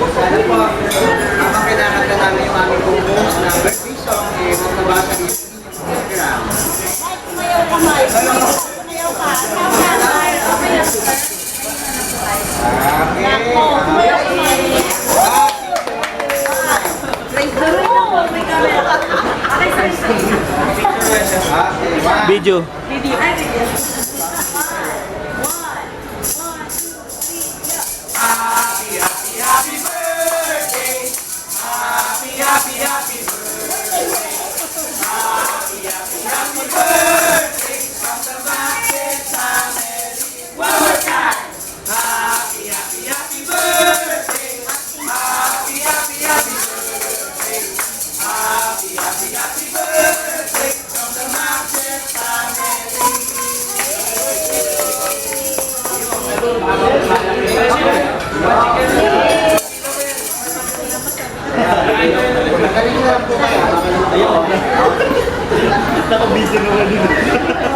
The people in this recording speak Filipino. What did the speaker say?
Sana po, habang kinakanta namin yung aming compose na birthday song, eh, magbabasa din yung Instagram. Tumayaw ka, Mike. Tumayaw ka. Nako, tumayaw ka, Mike. Praise the Lord. May camera. Video. Video. Ay, video. Magaling na lang po kayo. Naka-video naman yun.